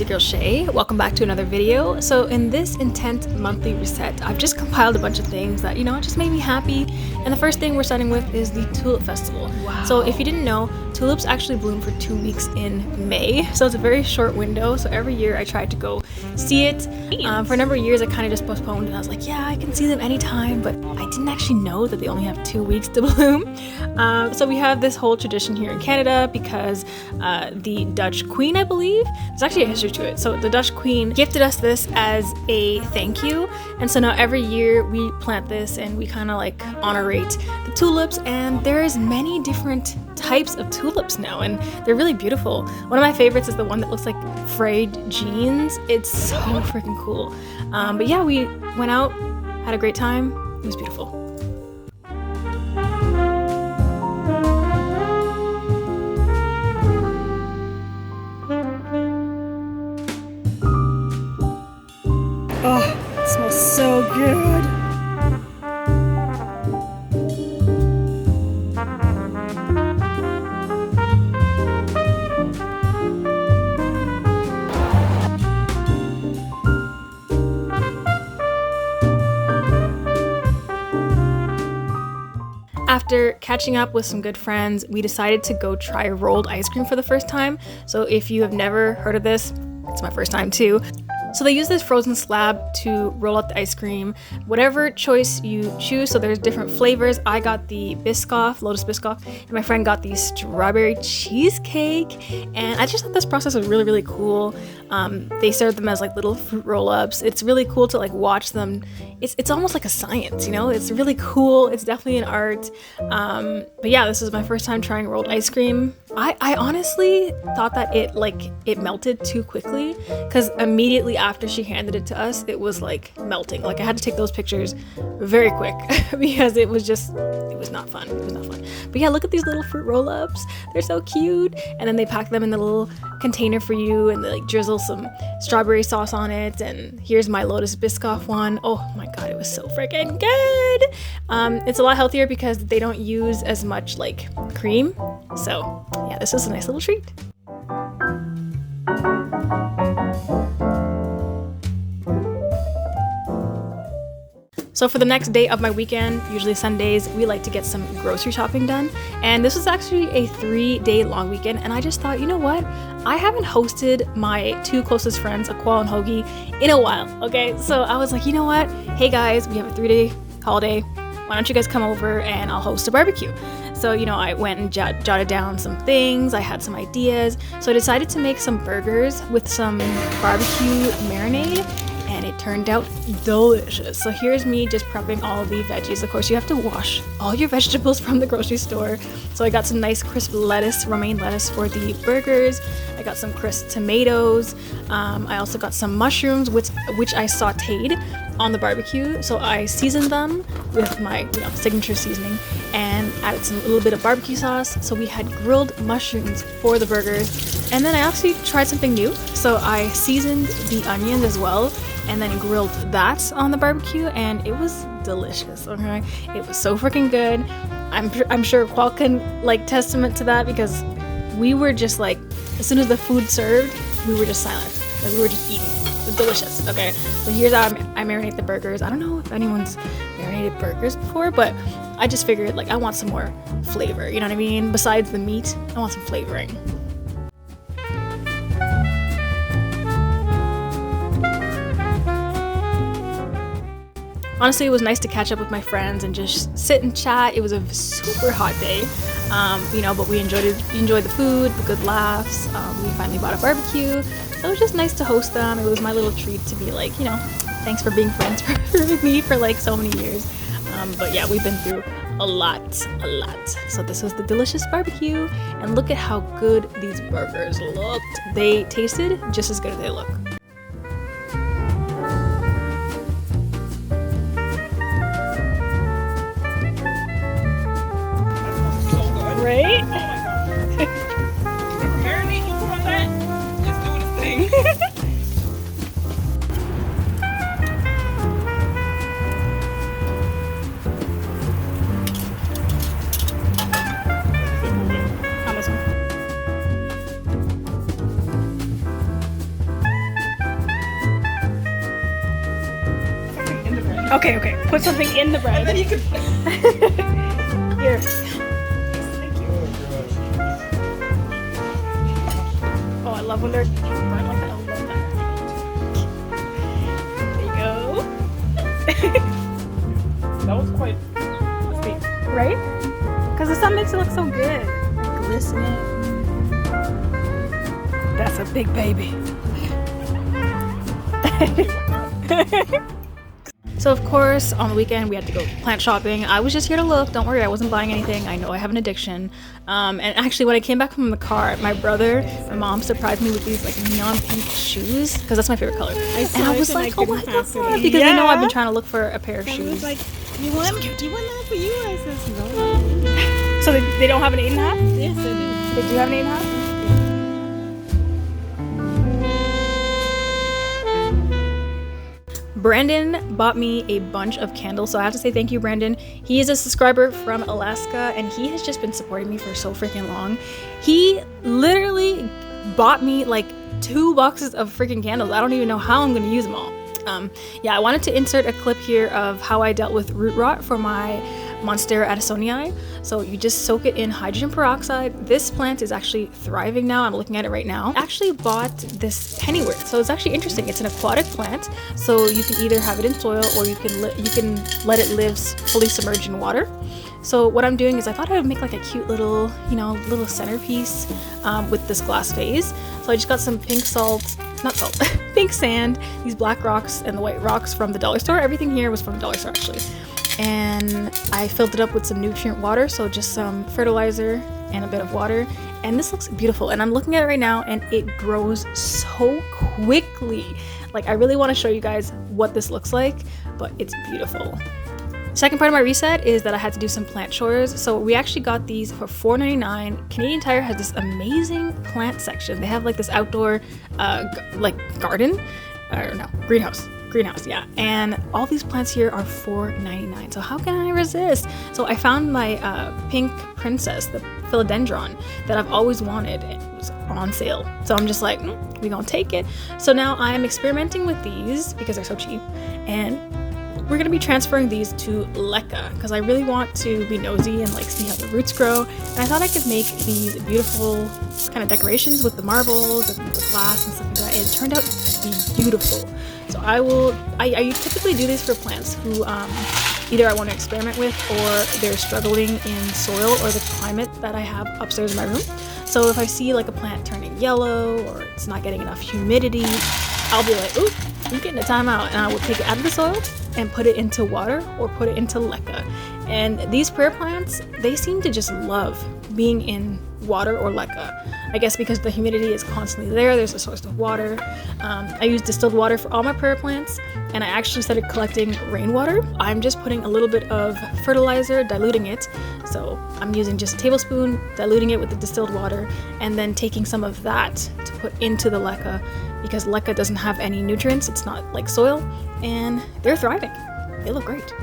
your girl Shay. Welcome back to another video. So in this intense monthly reset, I've just compiled a bunch of things that, just made me happy. And the first thing we're starting with is the Tulip Festival. Wow. So if you didn't know, tulips actually bloom for 2 weeks in May. So it's a very short window. So every year I tried to go see it. For a number of years I kind of just postponed and I was like, yeah, I can see them anytime. But I didn't actually know that they only have 2 weeks to bloom. So we have this whole tradition here in Canada because the Dutch Queen, I believe, there's actually a history to it. So the Dutch Queen gifted us this as a thank you. And so now every year we plant this and we kind of like honorate the tulips. And there's many different types of tulips now and they're really beautiful. One of my favorites is the one that looks like frayed jeans. It's so freaking cool. But yeah, we went out, had a great time. It was beautiful. Oh, it smells so good. After catching up with some good friends, we decided to go try rolled ice cream for the first time. So if you have never heard of this, it's my first time too. So they use this frozen slab to roll out the ice cream, whatever choice you choose. So there's different flavors. I got the Biscoff, Lotus Biscoff, and my friend got the strawberry cheesecake. And I just thought this process was really, really cool. They serve them as like little fruit roll-ups. It's really cool to like watch them. It's almost like a science, It's really cool. It's definitely an art. But yeah, this is my first time trying rolled ice cream. I honestly thought that it melted too quickly because immediately after she handed it to us, it was like melting. Like I had to take those pictures very quick because it was not fun. It was not fun. But yeah, look at these little fruit roll-ups. They're so cute. And then they pack them in the little container for you and they like drizzle some strawberry sauce on it. And here's my Lotus Biscoff one. Oh my god, it was so freaking good. It's a lot healthier because they don't use as much like cream. So yeah, this is a nice little treat. So for the next day of my weekend, usually Sundays, we like to get some grocery shopping done. And this was actually a 3-day long weekend. And I just thought, you know what? I haven't hosted my 2 closest friends, Aqual and Hoagie, in a while. Okay, so I was like, you know what? Hey guys, we have a 3-day holiday. Why don't you guys come over and I'll host a barbecue? So, I went and jotted down some things. I had some ideas. So I decided to make some burgers with some barbecue marinade. And it turned out delicious. So here's me just prepping all the veggies. Of course, you have to wash all your vegetables from the grocery store. So I got some nice crisp lettuce, romaine lettuce for the burgers. I got some crisp tomatoes. I also got some mushrooms, which I sauteed on the barbecue. So I seasoned them with my signature seasoning and added some little bit of barbecue sauce. So we had grilled mushrooms for the burgers. And then I actually tried something new. So I seasoned the onions as well and then grilled that on the barbecue and it was delicious. Okay, it was so freaking good. I'm sure Qual can testament to that because we were just like, as soon as the food served, we were just silent. Like we were just eating. It was delicious. Okay, so here's how I marinate the burgers. I don't know if anyone's marinated burgers before, but I just figured I want some more flavor. You know what I mean? Besides the meat, I want some flavoring. Honestly, it was nice to catch up with my friends and just sit and chat. It was a super hot day, but we enjoyed the food, the good laughs. We finally bought a barbecue. So it was just nice to host them. It was my little treat to be like, thanks for being friends with me for so many years. But yeah, we've been through a lot. So this was the delicious barbecue. And look at how good these burgers looked. They tasted just as good as they look. Right? Marinate, you put on that? It's doing its thing. Amazon. Okay, okay. Put something in the bread. And then you can. Here. Thank you. Oh, I love when they're burnt like that. I love that. There you go. That was quite crispy. Right? Because the sun makes it look so good. Glistening. That's a big baby. So of course, on the weekend we had to go plant shopping. I was just here to look. Don't worry, I wasn't buying anything. I know I have an addiction. And actually, when I came back from the car, my mom surprised me with these like neon pink shoes because that's my favorite color. And I was like, oh my god, because they know I've been trying to look for a pair of shoes. Like, you want that for you? I says no. So they don't have an 8.5? Yes, I do. They do have an 8.5? Brandon bought me a bunch of candles, so I have to say thank you, Brandon. He is a subscriber from Alaska, and he has just been supporting me for so freaking long. He literally bought me like 2 boxes of freaking candles. I don't even know how I'm gonna use them all. Yeah, I wanted to insert a clip here of how I dealt with root rot for my Monstera addisonii. So you just soak it in hydrogen peroxide. This plant is actually thriving now. I'm looking at it right now. I actually bought this pennywort. So it's actually interesting. It's an aquatic plant. So you can either have it in soil or you can let it live fully submerged in water. So what I'm doing is I thought I would make like a cute little, little centerpiece with this glass vase. So I just got some pink pink sand, these black rocks and the white rocks from the dollar store. Everything here was from the dollar store actually. And I filled it up with some nutrient water, so just some fertilizer and a bit of water, and this looks beautiful. And I'm looking at it right now and it grows so quickly. Like, I really want to show you guys what this looks like, but it's beautiful. Second part of my reset is that I had to do some plant chores. So we actually got these for $4.99. Canadian Tire has this amazing plant section. They have like this outdoor garden, or no, greenhouse, yeah, and all these plants here are $4.99, so how can I resist? So I found my pink princess, the philodendron, that I've always wanted. It was on sale, so I'm just like, we're gonna take it. So now I am experimenting with these because they're so cheap, and we're gonna be transferring these to Leca because I really want to be nosy and like see how the roots grow. And I thought I could make these beautiful kind of decorations with the marbles and the glass and stuff like that, and it turned out to be beautiful. So I typically do this for plants who either I want to experiment with or they're struggling in soil or the climate that I have upstairs in my room. So if I see like a plant turning yellow or it's not getting enough humidity, I'll be like, ooh, you're getting a timeout, and I will take it out of the soil and put it into water or put it into Leca. And these prayer plants, they seem to just love being in water or Leca. I guess because the humidity is constantly there, there's a source of water. I use distilled water for all my prayer plants, and I actually started collecting rainwater. I'm just putting a little bit of fertilizer, diluting it. So I'm using just a tablespoon, diluting it with the distilled water, and then taking some of that to put into the Leca, because Leca doesn't have any nutrients. It's not like soil, and they're thriving. They look great.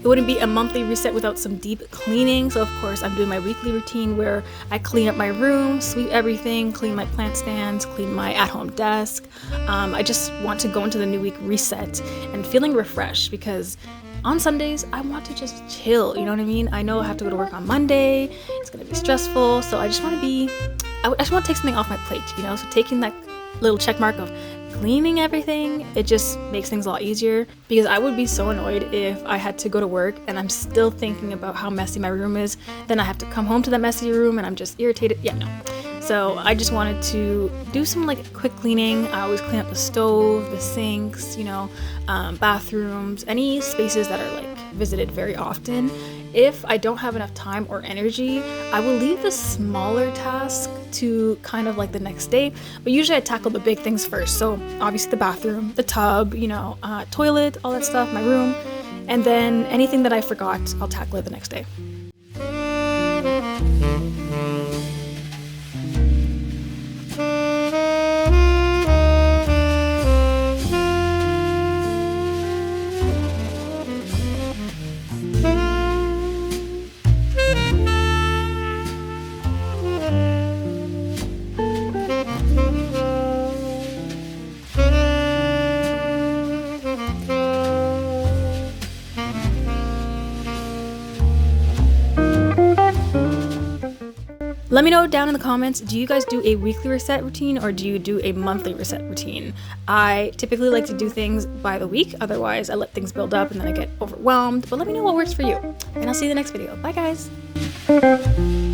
It wouldn't be a monthly reset without some deep cleaning. So of course I'm doing my weekly routine where I clean up my room, sweep everything, clean my plant stands, clean my at-home desk. I just want to go into the new week reset and feeling refreshed, because on Sundays I want to just chill, you know what I mean? I know I have to go to work on Monday, it's gonna be stressful, so I just want to take something off my plate, so taking that little check mark of cleaning everything, it just makes things a lot easier, because I would be so annoyed if I had to go to work and I'm still thinking about how messy my room is. Then I have to come home to that messy room and I'm just irritated. Yeah, no. So I just wanted to do some like quick cleaning. I always clean up the stove, the sinks, bathrooms, any spaces that are like visited very often. If I don't have enough time or energy, I will leave the smaller task to kind of like the next day. But usually I tackle the big things first. So obviously the bathroom, the tub, toilet, all that stuff, my room. And then anything that I forgot, I'll tackle it the next day. Let me know down in the comments, do you guys do a weekly reset routine or do you do a monthly reset routine? I typically like to do things by the week, otherwise I let things build up and then I get overwhelmed, but let me know what works for you. And I'll see you in the next video. Bye guys!